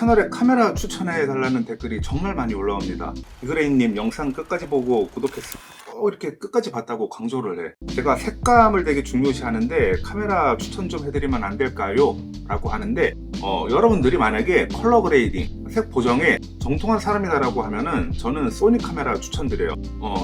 채널에 카메라 추천해 달라는 댓글이 정말 많이 올라옵니다. 디그레이님 영상 끝까지 보고 구독했어. 이렇게 끝까지 봤다고 강조를 해. 제가 색감을 되게 중요시 하는데 카메라 추천 좀 해드리면 안 될까요? 라고 하는데 여러분들이 만약에 컬러 그레이딩, 색 보정에 정통한 사람이다라고 하면은 저는 소니 카메라 추천드려요.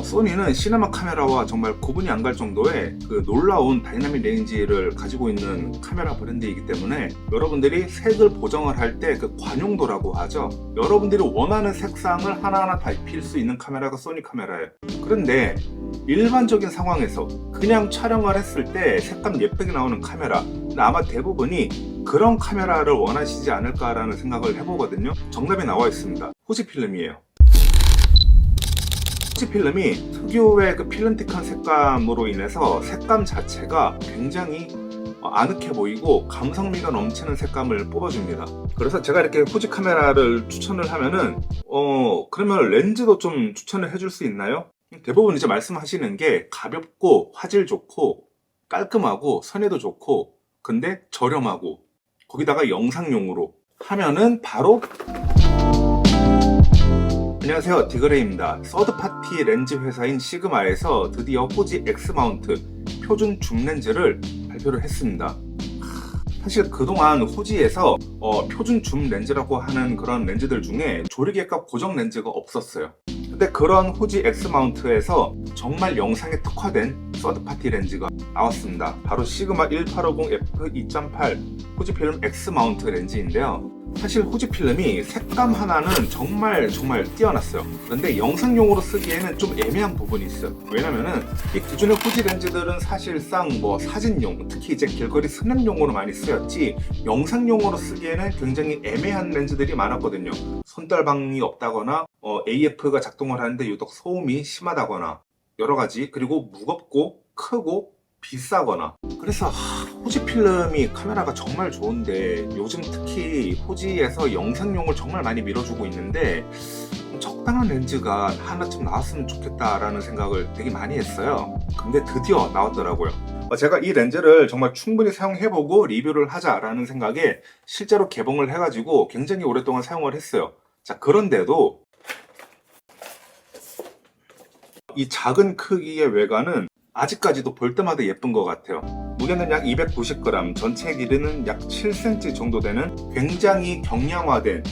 소니는 시네마 카메라와 정말 구분이 안 갈 정도의 그 놀라운 다이나믹 레인지를 가지고 있는 카메라 브랜드이기 때문에 여러분들이 색을 보정을 할 때 그 관용도라고 하죠. 여러분들이 원하는 색상을 하나하나 다 입힐 수 있는 카메라가 소니 카메라예요. 그런데 일반적인 상황에서 그냥 촬영을 했을 때 색감 예쁘게 나오는 카메라, 근데 아마 대부분이 그런 카메라를 원하시지 않을까라는 생각을 해보거든요. 정답이 나와 있습니다. 후지필름이에요. 후지필름이 특유의 그 필름틱한 색감으로 인해서 색감 자체가 굉장히 아늑해 보이고 감성미가 넘치는 색감을 뽑아줍니다. 그래서 제가 이렇게 후지 카메라를 추천을 하면은 그러면 렌즈도 좀 추천을 해줄 수 있나요? 대부분 이제 말씀하시는 게 가볍고 화질 좋고 깔끔하고 선회도 좋고 근데 저렴하고 거기다가 영상용으로 하면은 바로 안녕하세요, 디그레이입니다. 서드파티 렌즈 회사인 시그마에서 드디어 후지 X마운트 표준 줌 렌즈를 발표를 했습니다. 사실 그동안 후지에서 표준 줌 렌즈라고 하는 그런 렌즈들 중에 조리개값 고정 렌즈가 없었어요. 근데 그런 후지 X마운트에서 정말 영상에 특화된 서드파티 렌즈가 나왔습니다. 바로 시그마 1850f2.8 후지필름 X마운트 렌즈인데요. 사실 후지필름이 색감 하나는 정말 뛰어났어요. 그런데 영상용으로 쓰기에는 좀 애매한 부분이 있어요. 왜냐면은 이 기존의 후지 렌즈들은 사실상 사진용, 특히 이제 길거리 스냅용으로 많이 쓰였지 영상용으로 쓰기에는 굉장히 애매한 렌즈들이 많았거든요. 손떨방이 없다거나 AF가 작동을 하는데 유독 소음이 심하다거나 여러가지, 그리고 무겁고 크고 비싸거나. 그래서 후지필름이 카메라가 정말 좋은데 요즘 특히 후지에서 영상용을 정말 많이 밀어주고 있는데 적당한 렌즈가 하나쯤 나왔으면 좋겠다라는 생각을 되게 많이 했어요. 근데 드디어 나왔더라고요. 제가 이 렌즈를 정말 충분히 사용해보고 리뷰를 하자라는 생각에 실제로 개봉을 해가지고 굉장히 오랫동안 사용을 했어요. 자, 그런데도 이 작은 크기의 외관은 아직까지도 볼 때마다 예쁜 것 같아요. 무게는 약 290g, 전체 길이는 약 7cm 정도 되는 굉장히 경량화된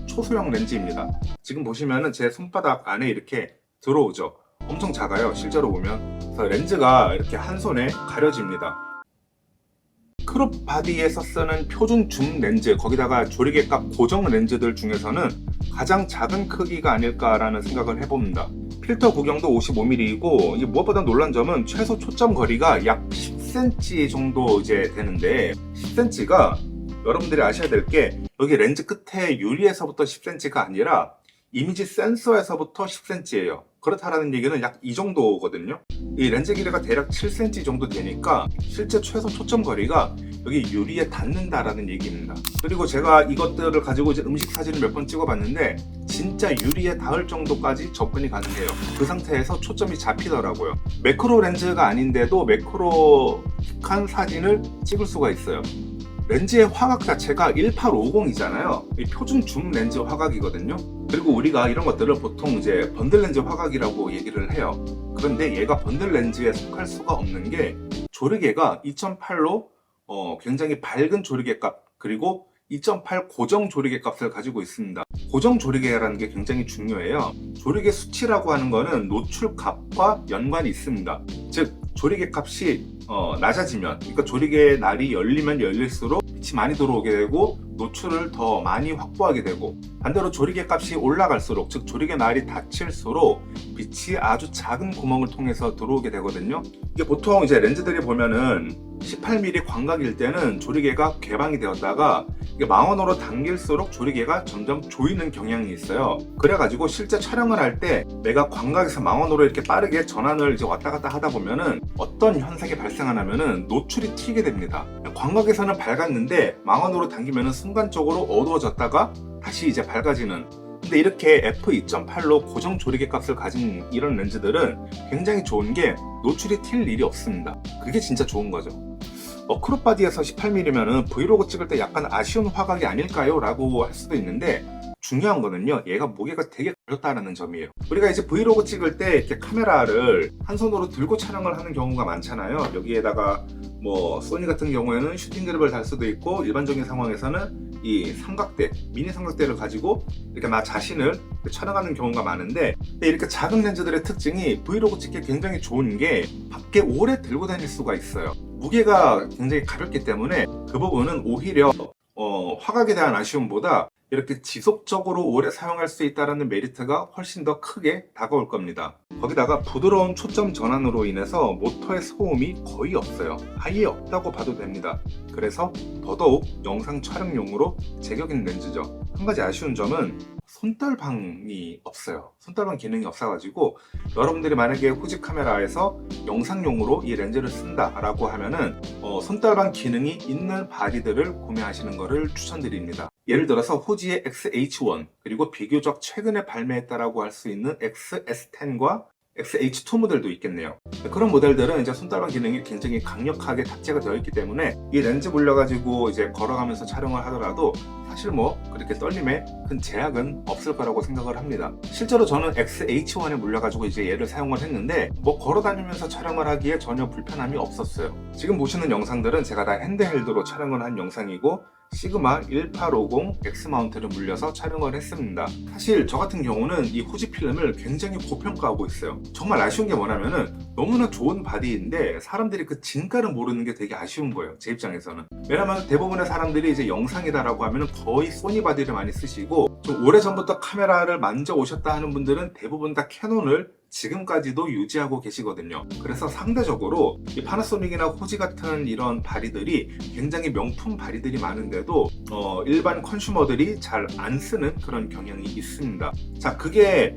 초소형 렌즈입니다. 지금 보시면은 제 손바닥 안에 이렇게 들어오죠. 엄청 작아요, 실제로 보면. 그래서 렌즈가 이렇게 한 손에 가려집니다. 크롭 바디에서 쓰는 표준 줌 렌즈, 거기다가 조리개값 고정 렌즈들 중에서는 가장 작은 크기가 아닐까라는 생각을 해봅니다. 필터 구경도 55mm이고 무엇보다 놀란 점은 최소 초점 거리가 약 10cm 정도 이제 되는데 10cm가 여러분들이 아셔야 될 게 여기 렌즈 끝에 유리에서부터 10cm가 아니라 이미지 센서에서부터 10cm예요. 그렇다라는 얘기는 약 이 정도거든요. 이 렌즈 길이가 대략 7cm 정도 되니까 실제 최소 초점 거리가 여기 유리에 닿는다라는 얘기입니다. 그리고 제가 이것들을 가지고 이제 음식 사진을 몇 번 찍어봤는데 진짜 유리에 닿을 정도까지 접근이 가능해요. 그 상태에서 초점이 잡히더라고요. 매크로 렌즈가 아닌데도 매크로한 사진을 찍을 수가 있어요. 렌즈의 화각 자체가 1850이잖아요. 표준 줌 렌즈 화각이거든요. 그리고 우리가 이런 것들을 보통 이제 번들 렌즈 화각이라고 얘기를 해요. 그런데 얘가 번들 렌즈에 속할 수가 없는 게 조리개가 2.8로 굉장히 밝은 조리개 값, 그리고 2.8 고정 조리개 값을 가지고 있습니다. 고정 조리개라는 게 굉장히 중요해요. 조리개 수치라고 하는 거는 노출 값과 연관이 있습니다. 즉 조리개 값이 낮아지면, 그러니까 조리개 날이 열리면 열릴수록 빛이 많이 들어오게 되고 노출을 더 많이 확보하게 되고, 반대로 조리개 값이 올라갈수록, 즉 조리개 날이 닫힐수록 빛이 아주 작은 구멍을 통해서 들어오게 되거든요. 이게 보통 이제 렌즈들이 보면은 18mm 광각일 때는 조리개가 개방이 되었다가 이게 망원으로 당길수록 조리개가 점점 조이는 경향이 있어요. 그래가지고 실제 촬영을 할 때 내가 광각에서 망원으로 이렇게 빠르게 전환을 이제 왔다 갔다 하다 보면은 어떤 현상이 발생하냐면은 노출이 튀게 됩니다. 광각에서는 밝았는데 망원으로 당기면은 순간적으로 어두워졌다가 다시 이제 밝아지는. 근데 이렇게 f2.8로 고정 조리개 값을 가진 이런 렌즈들은 굉장히 좋은 게 노출이 튈 일이 없습니다. 그게 진짜 좋은 거죠. 크롭바디에서 18mm면은 브이로그 찍을 때 약간 아쉬운 화각이 아닐까요? 라고 할 수도 있는데, 중요한 거는요, 얘가 무게가 되게 가볍다는 점이에요. 우리가 이제 브이로그 찍을 때 이렇게 카메라를 한 손으로 들고 촬영을 하는 경우가 많잖아요. 여기에다가 뭐 소니 같은 경우에는 슈팅 그립을 달 수도 있고, 일반적인 상황에서는 이 삼각대, 미니 삼각대를 가지고 이렇게 나 자신을 촬영하는 경우가 많은데, 근데 이렇게 작은 렌즈들의 특징이 브이로그 찍기 굉장히 좋은 게 밖에 오래 들고 다닐 수가 있어요. 무게가 굉장히 가볍기 때문에 그 부분은 오히려 화각에 대한 아쉬움보다 이렇게 지속적으로 오래 사용할 수 있다는 메리트가 훨씬 더 크게 다가올 겁니다. 거기다가 부드러운 초점 전환으로 인해서 모터의 소음이 거의 없어요. 아예 없다고 봐도 됩니다. 그래서 더더욱 영상 촬영용으로 제격인 렌즈죠. 한 가지 아쉬운 점은 손떨방이 없어요. 손떨방 기능이 없어가지고 여러분들이 만약에 후지 카메라에서 영상용으로 이 렌즈를 쓴다라고 하면은 손떨방 기능이 있는 바디들을 구매하시는 것을 추천드립니다. 예를 들어서 후지의 XH1 그리고 비교적 최근에 발매했다라고 할 수 있는 XS10과 XH2 모델도 있겠네요. 그런 모델들은 이제 손떨방 기능이 굉장히 강력하게 탑재가 되어 있기 때문에 이 렌즈 물려가지고 이제 걸어가면서 촬영을 하더라도 사실 뭐 그렇게 떨림에 큰 제약은 없을 거라고 생각을 합니다. 실제로 저는 XH1에 물려가지고 이제 얘를 사용을 했는데 뭐 걸어다니면서 촬영을 하기에 전혀 불편함이 없었어요. 지금 보시는 영상들은 제가 다 핸드헬드로 촬영을 한 영상이고 시그마 1850 X 마운트를 물려서 촬영을 했습니다. 사실 저 같은 경우는 이 후지 필름을 굉장히 고평가하고 있어요. 정말 아쉬운 게 뭐냐면은 너무나 좋은 바디인데 사람들이 그 진가를 모르는 게 되게 아쉬운 거예요. 제 입장에서는. 왜냐면 대부분의 사람들이 이제 영상이다라고 하면은 거의 소니 바디를 많이 쓰시고 좀 오래전부터 카메라를 만져오셨다 하는 분들은 대부분 다 캐논을 지금까지도 유지하고 계시거든요. 그래서 상대적으로 이 파나소닉이나 후지 같은 이런 바디들이 굉장히 명품 바디들이 많은데도 일반 컨슈머들이 잘 안 쓰는 그런 경향이 있습니다. 자, 그게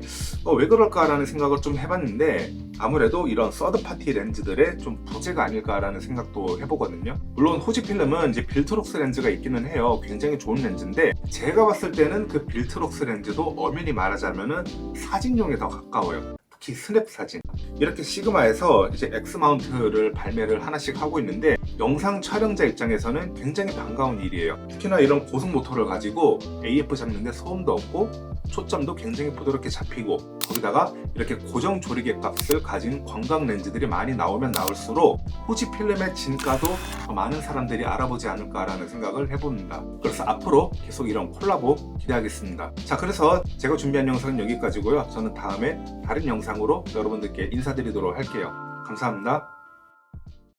왜 그럴까라는 생각을 좀 해봤는데 아무래도 이런 서드파티 렌즈들의 좀 부재가 아닐까라는 생각도 해보거든요. 물론 후지 필름은 이제 빌트록스 렌즈가 있기는 해요. 굉장히 좋은 렌즈인데 제가 봤을 때는 그 빌트록스 렌즈도 엄연히 말하자면은 사진용에 더 가까워요. 특히 스냅 사진. 이렇게 시그마에서 이제 X 마운트를 발매를 하나씩 하고 있는데 영상 촬영자 입장에서는 굉장히 반가운 일이에요. 특히나 이런 고속 모터를 가지고 AF 잡는데 소음도 없고 초점도 굉장히 부드럽게 잡히고 거기다가 이렇게 고정 조리개 값을 가진 광각 렌즈들이 많이 나오면 나올수록 후지 필름의 진가도 더 많은 사람들이 알아보지 않을까라는 생각을 해봅니다. 그래서 앞으로 계속 이런 콜라보 기대하겠습니다. 자, 그래서 제가 준비한 영상은 여기까지고요. 저는 다음에 다른 영상으로 여러분들께 인사드리도록 할게요. 감사합니다.